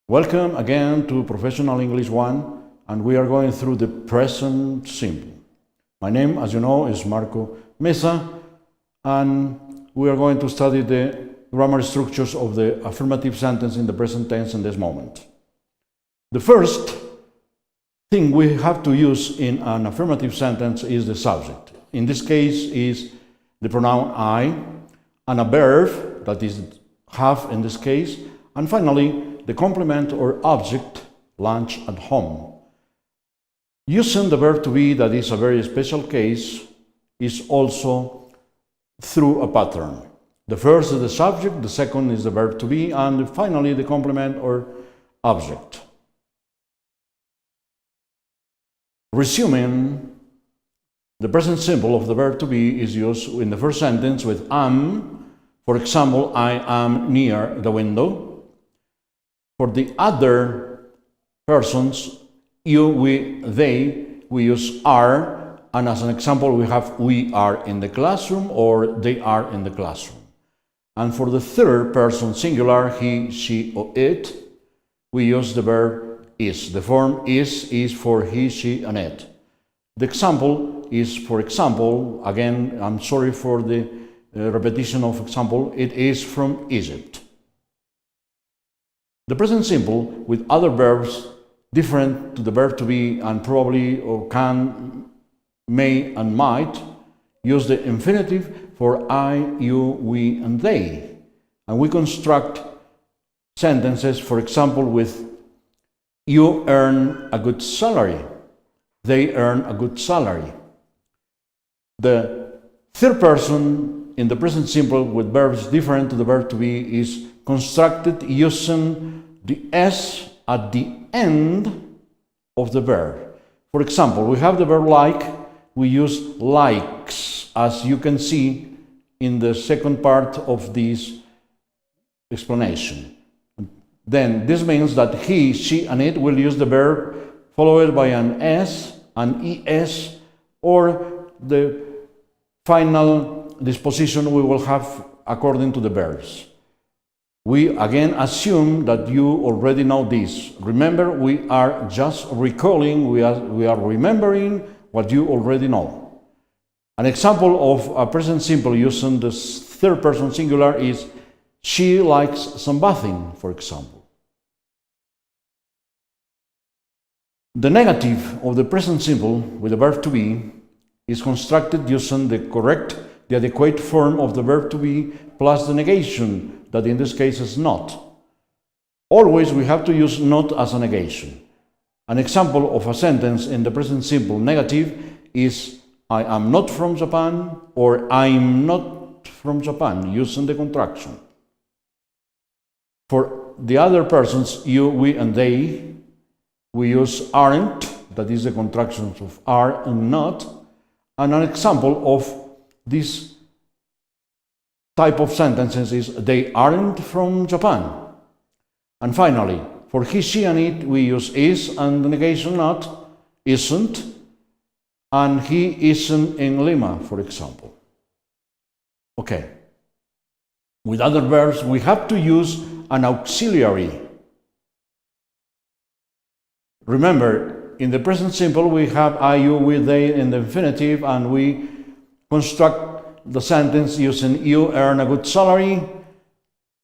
Welcome again to Professional English 1, and we are going through the present simple. My name, as you know, is Marco Meza, and we are going to study the grammar structures of the affirmative sentence in the present tense in this moment. The first thing we have to use in an affirmative sentence is the subject. In this case is the pronoun I, and a verb, that is have in this case, and finally the complement or object, lunch at home. Using the verb to be, that is a very special case, is also through a pattern. The first is the subject, the second is the verb to be, and finally the complement or object. Resuming, the present simple of the verb to be is used in the first sentence with am. For example, I am near the window. For the other persons, you, we, they, we use are, and as an example we have we are in the classroom or they are in the classroom. And for the third person singular, he, she, or it, we use the verb is. The form is for he, she, and it. The example is, for example, again, I'm sorry for the repetition of example, it is from Egypt. The present simple with other verbs different to the verb to be and probably or can, may, and might use the infinitive for I, you, we, and they. And we construct sentences, for example, with you earn a good salary, they earn a good salary. The third person in the present simple with verbs different to the verb to be is constructed using the S at the end of the verb. For example, we have the verb like, we use likes, as you can see in the second part of this explanation. Then this means that he, she, and it will use the verb followed by an S, an ES, or the final disposition we will have according to the verbs. We again assume that you already know this. Remember, we are just recalling, we are remembering what you already know. An example of a present simple using the third person singular is she likes sunbathing, for example. The negative of the present simple with the verb to be is constructed using the adequate form of the verb to be plus the negation, that in this case is not. Always we have to use not as a negation. An example of a sentence in the present simple negative is I am not from Japan or I'm not from Japan, using the contraction. For the other persons, you, we, and they, we use aren't, that is the contractions of are and not. And an example of this type of sentences is they aren't from Japan. And finally, for he, she, and it, we use is and the negation not, isn't, and he isn't in Lima, for example. Okay. With other verbs, we have to use an auxiliary. Remember, in the present simple, we have I, you, we, they in the infinitive, and we construct the sentence using you earn a good salary.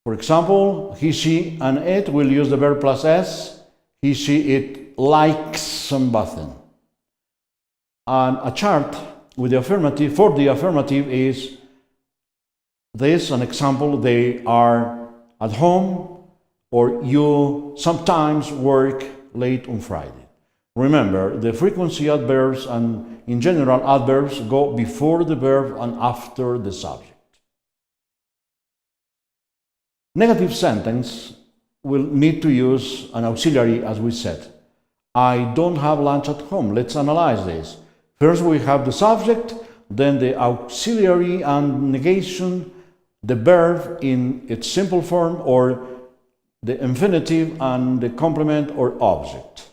For example, he, she, and it will use the verb plus s. He, she, it likes sunbathing. And a chart with the affirmative, for the affirmative is this, an example, they are at home, or you sometimes work late on Friday. Remember, the frequency adverbs and in general adverbs go before the verb and after the subject. Negative sentence will need to use an auxiliary, as we said. I don't have lunch at home. Let's analyze this. First we have the subject, then the auxiliary and negation, the verb in its simple form or the infinitive and the complement or object.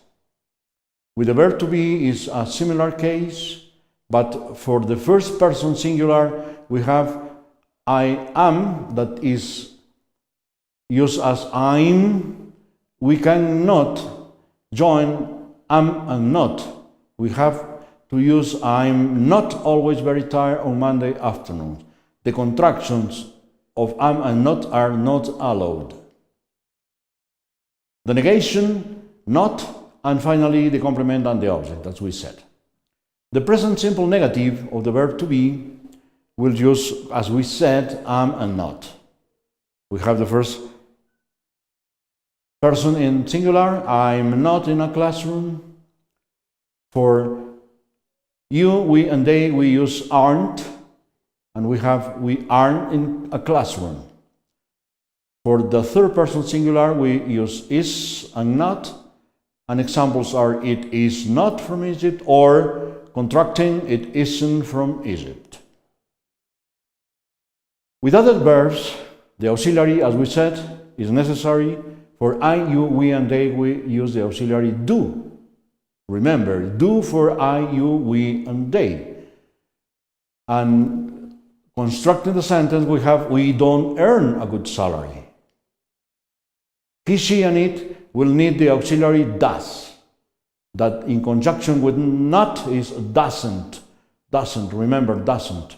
With the verb to be is a similar case, but for the first person singular, we have I am, that is used as I'm, we cannot join am and not. We have to use I'm not always very tired on Monday afternoons. The contractions of am and not are not allowed. The negation, not, and finally the complement and the object, as we said. The present simple negative of the verb to be will use, as we said, am and not. We have the first person in singular, I'm not in a classroom. For you, we, and they, we use aren't, and we have we aren't in a classroom. For the third person singular, we use is and not, and examples are it is not from Egypt, or contracting, it isn't from Egypt. With other verbs, the auxiliary, as we said, is necessary. For I, you, we, and they, we use the auxiliary do. Remember, do for I, you, we, and they. And constructing the sentence, we have we don't earn a good salary. He, she, and it will need the auxiliary does. That in conjunction with not is doesn't. Doesn't, remember, doesn't.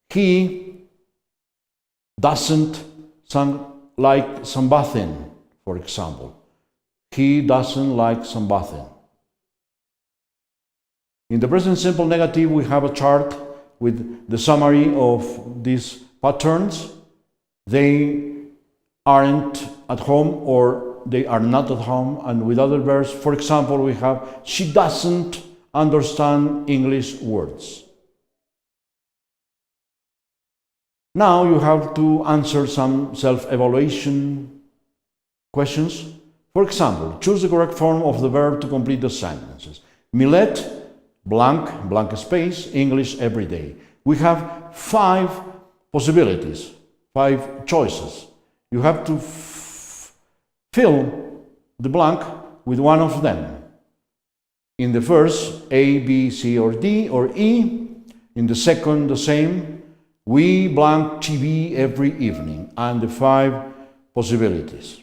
He doesn't like sunbathing, for example. He doesn't like sunbathing. In the present simple negative, we have a chart with the summary of these patterns. They aren't at home or they are not at home. And with other verbs, for example, we have she doesn't understand English words. Now you have to answer some self-evaluation questions. For example, choose the correct form of the verb to complete the sentences. Millet, blank, blank space, English every day. We have 5 possibilities, 5 choices. You have to fill the blank with one of them. In the first, A, B, C, or D, or E. In the second, the same. We blank TV every evening, and the 5 possibilities.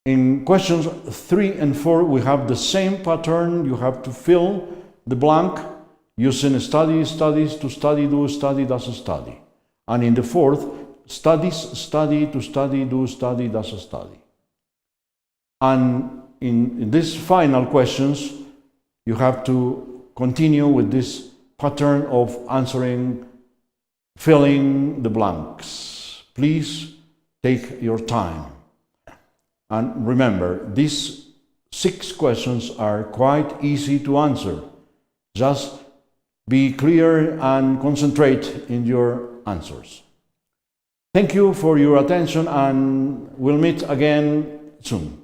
In questions 3 and 4, we have the same pattern. You have to fill the blank using study, studies, to study, do, study, does, study. And in the fourth, studies, study, to study, do, study, does, study. And in these final questions, you have to continue with this pattern of answering, filling the blanks. Please take your time. And remember, these 6 questions are quite easy to answer. Just be clear and concentrate in your answers. Thank you for your attention, and we'll meet again soon.